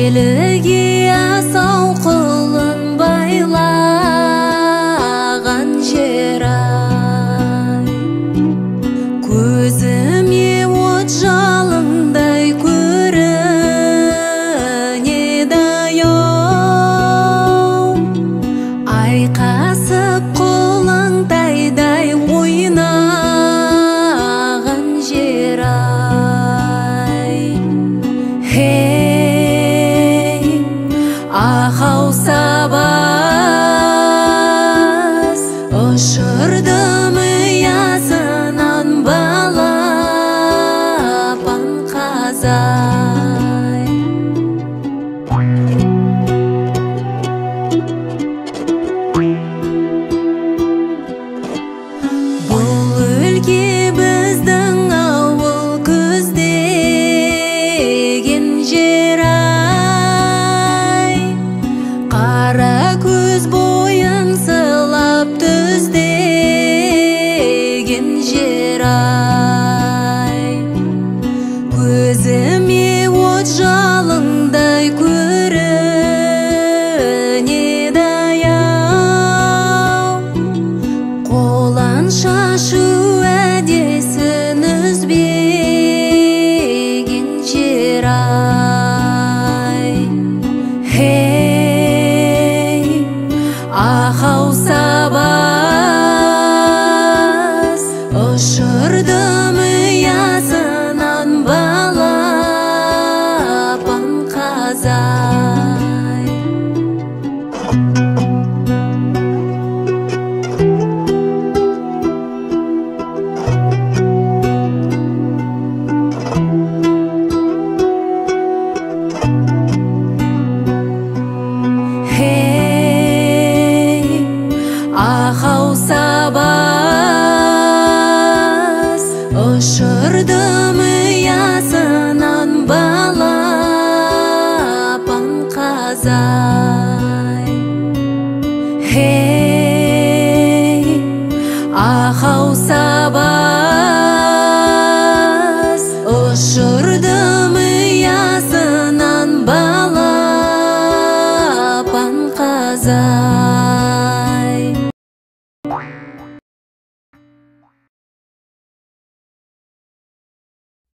Беліге асау құлын байлаған жер-ай, көзіме от жалындай көрінеді-ау, айқасып қолың тайдай ойнаған жер-ай. Ахау сабаз ұшырдым ұясынан балапан қазай. Бұл өлке біздің ауыл көздеген жер-ай, қара көз бойын сылап түздеген жер-ай, көзіме от жалындай көрінеді-ау, қолан шашу әдесін үзбеген жер-ай. Ахау сабаз ұшырдым ұясынан балапан қазай.